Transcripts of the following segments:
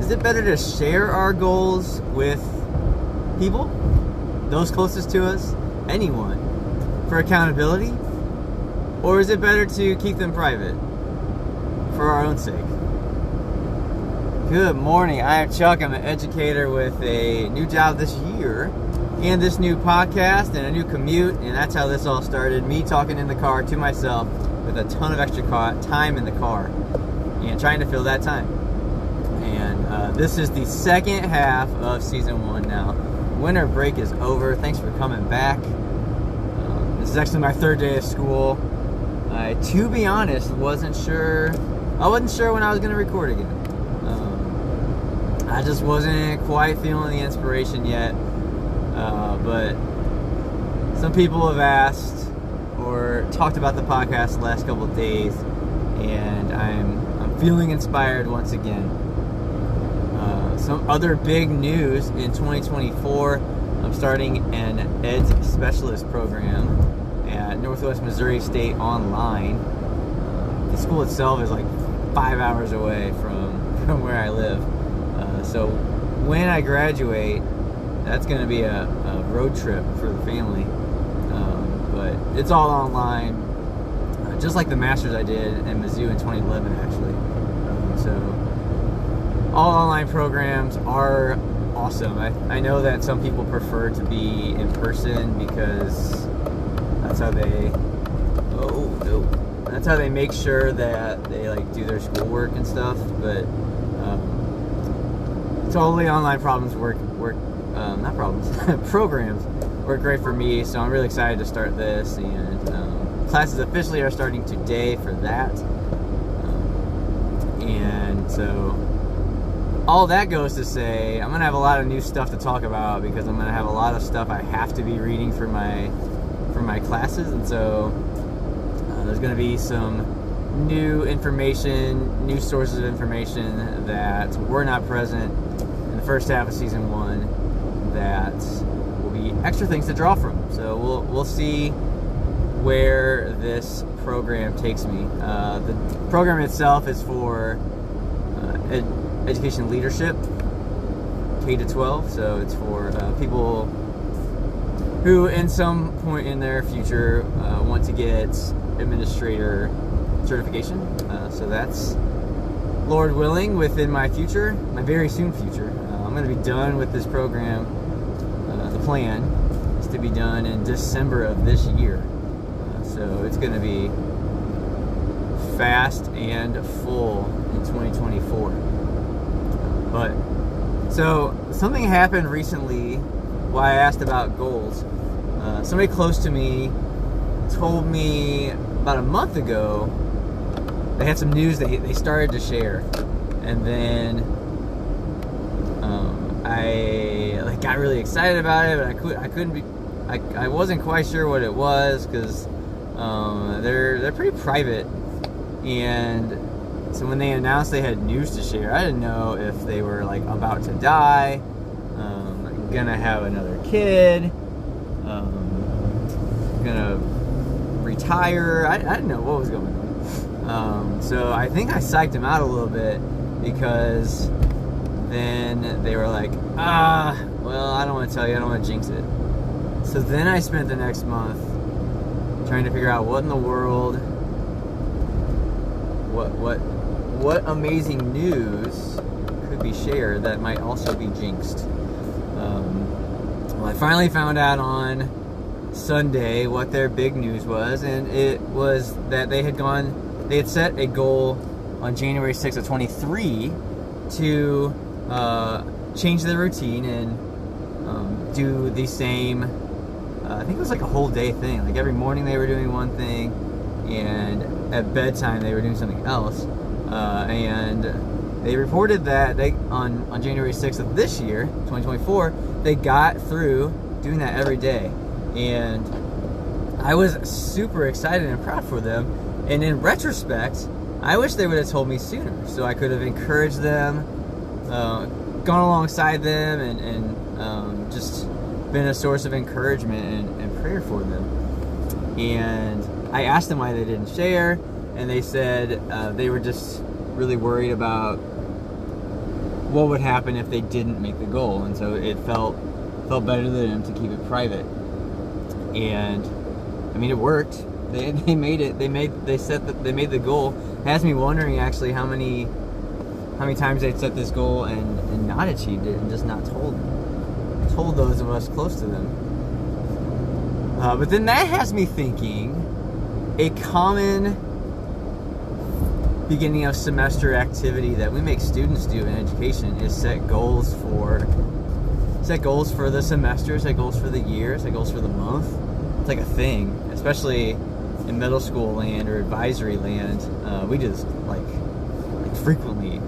is it better to share our goals with people, those closest to us, anyone, for accountability? Or is it better to keep them private for our own sake? Good morning. I am Chuck. I'm an educator with a new job this year and this new podcast and a new commute, and that's how this all started. Me talking in the car to myself with a ton of extra time in the car and trying to fill that time. And this is the second half of season 1 now. Winter break is over. Thanks for coming back. This is actually my third day of school. I, to be honest, wasn't sure when I was going to record again. I just wasn't quite feeling the inspiration yet. But some people have asked or talked about the podcast the last couple of days, and I'm feeling inspired once again. Some other big news in 2024, I'm starting an Ed Specialist program at Northwest Missouri State Online. The school itself is like 5 hours away from where I live. So when I graduate, that's going to be a road trip for the family. But it's all online, just like the master's I did in Mizzou in 2011, actually. So all online programs are awesome. I know that some people prefer to be in person because that's how they make sure that they like do their schoolwork and stuff. But totally online programs work great for me, so I'm really excited to start this, and classes officially are starting today for that. And so all that goes to say I'm going to have a lot of new stuff to talk about because I'm going to have a lot of stuff I have to be reading for my classes, and so there's going to be some new information, new sources of information that were not present in the first half of season 1 that will be extra things to draw from. So we'll see where this program takes me. The program itself is for education leadership, K-12, so it's for people who in some point in their future want to get administrator certification. So that's, Lord willing, within my future, my very soon future. I'm going to be done with this program. The plan is to be done in December of this year. So it's going to be fast and full in 2024. But so something happened recently while I asked about goals. Somebody close to me told me about a month ago they had some news they started to share, and then I got really excited about it, but I wasn't quite sure what it was because they're pretty private, and so when they announced they had news to share, I didn't know if they were like about to die, gonna have another kid, gonna retire. I didn't know what was going on. So I think I psyched them out a little bit because then they were like, well, I don't want to tell you, I don't want to jinx it. So then I spent the next month trying to figure out what in the world, what amazing news could be shared that might also be jinxed. Well, I finally found out on Sunday what their big news was, and it was that they had set a goal on January 6th of 23 to change their routine and do the same, I think it was like a whole day thing. Like every morning they were doing one thing, and at bedtime they were doing something else. And they reported that they on January 6th of this year, 2024, they got through doing that every day. And I was super excited and proud for them. And in retrospect, I wish they would have told me sooner, so I could have encouraged them, gone alongside them, and just been a source of encouragement and prayer for them. And I asked them why they didn't share, and they said they were just really worried about what would happen if they didn't make the goal, and so it felt better to them to keep it private. And I mean, it worked. They made it. They made the goal. It has me wondering actually how many times they'd set this goal and not achieved it, and just not told those of us close to them. But then that has me thinking, a common beginning of semester activity that we make students do in education is set goals for the semester, set goals for the year, set goals for the month. It's like a thing, especially in middle school land or advisory land. We do this like frequently.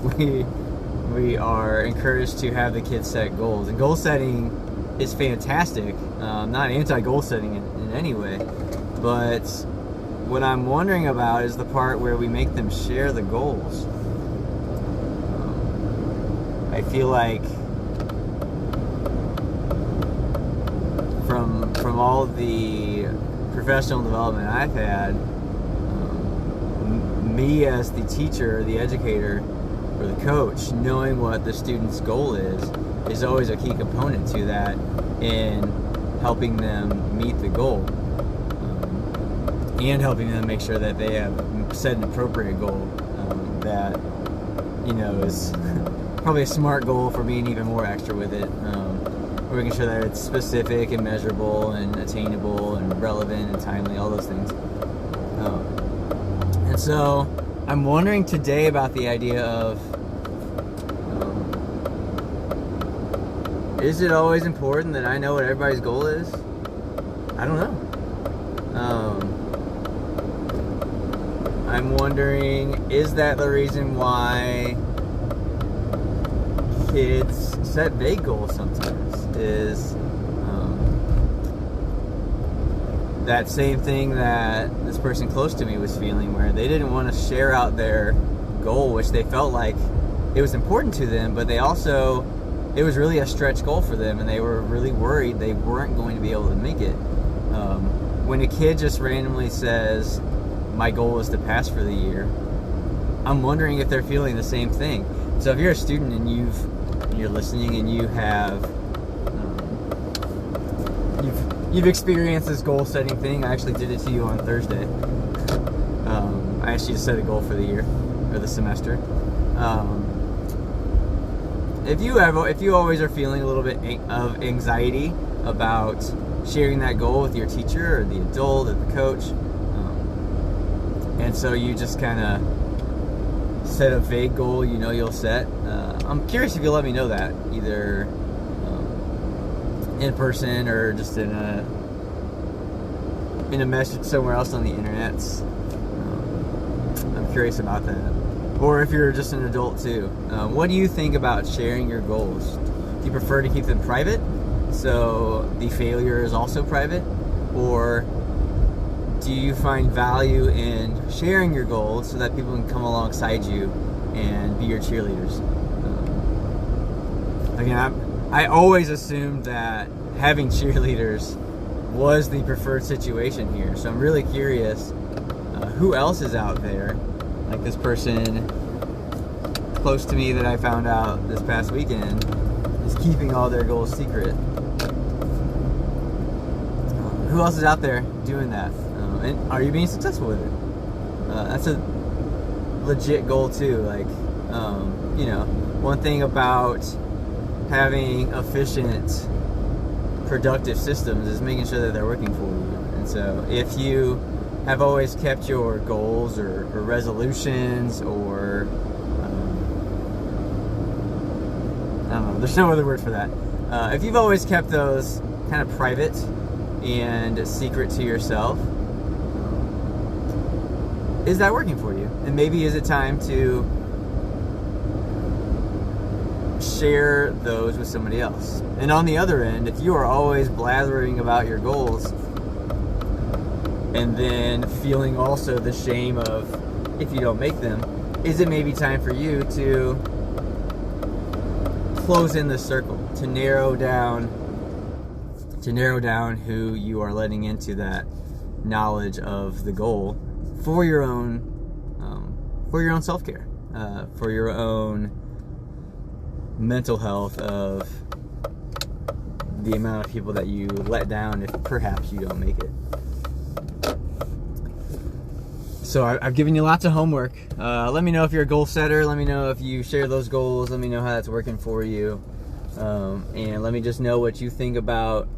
We are encouraged to have the kids set goals, and goal setting is fantastic. Not anti-goal setting in any way, but what I'm wondering about is the part where we make them share the goals. I feel like from all the professional development I've had, me as the teacher, the educator, or the coach, knowing what the student's goal is always a key component to that in helping them meet the goal, and helping them make sure that they have set an appropriate goal that is probably a smart goal for being even more extra with it. We're making sure that it's specific and measurable and attainable and relevant and timely, all those things. And so I'm wondering today about the idea of, is it always important that I know what everybody's goal is? I don't know. I'm wondering, is that the reason why kids set vague goals sometimes? Is that same thing that this person close to me was feeling, where they didn't want to share out their goal, which they felt like it was important to them, but it was really a stretch goal for them, and they were really worried they weren't going to be able to make it. When a kid just randomly says, my goal is to pass for the year, I'm wondering if they're feeling the same thing. So if you're a student and you're listening and you have you've experienced this goal setting thing. I actually did it to you on Thursday. I asked you to set a goal for the year or the semester. If you always are feeling a little bit of anxiety about sharing that goal with your teacher or the adult or the coach, and so you just kind of set a vague goal you'll set, I'm curious if you'll let me know that, either in person or just in a message somewhere else on the internet. I'm curious about that. Or if you're just an adult too. What do you think about sharing your goals? Do you prefer to keep them private, so the failure is also private? Or do you find value in sharing your goals so that people can come alongside you and be your cheerleaders? Again, I always assumed that having cheerleaders was the preferred situation here. So I'm really curious who else is out there, like this person close to me that I found out this past weekend is keeping all their goals secret. Who else is out there doing that? And are you being successful with it? That's a legit goal too. Like, one thing about having efficient, productive systems is making sure that they're working for you. And so if you have always kept your goals or resolutions or I don't know, there's no other word for that. If you've always kept those kind of private and secret to yourself, is that working for you? And maybe is it time to share those with somebody else? And on the other end, if you are always blathering about your goals and then feeling also the shame of if you don't make them, is it maybe time for you to close in the circle, to narrow down who you are letting into that knowledge of the goal for your own self-care, for your own mental health of the amount of people that you let down if perhaps you don't make it. So I've given you lots of homework. Let me know if you're a goal setter. Let me know if you share those goals. Let me know how that's working for you. And let me just know what you think about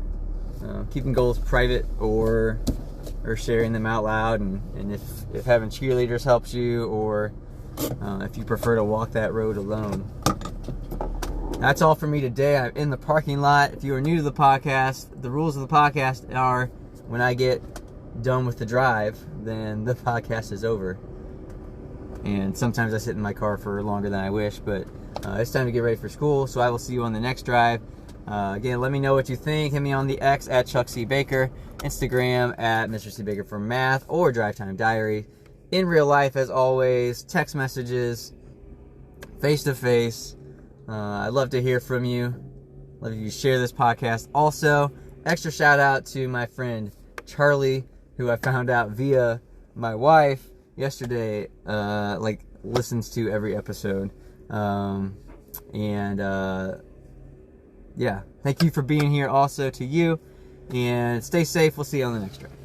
keeping goals private or sharing them out loud, and if having cheerleaders helps you, or if you prefer to walk that road alone. That's all for me today. I'm in the parking lot. If you are new to the podcast, the rules of the podcast are when I get done with the drive, then the podcast is over. And sometimes I sit in my car for longer than I wish, but it's time to get ready for school, so I will see you on the next drive. Again, let me know what you think. Hit me on the X at Chuck C. Baker, Instagram at Mr. C. Baker for Math, or Drive Time Diary. In real life, as always, text messages, face-to-face. I'd love to hear from you. Love if you share this podcast. Also, extra shout out to my friend Charlie, who I found out via my wife yesterday, listens to every episode. Yeah, thank you for being here also to you, and stay safe. We'll see you on the next drive.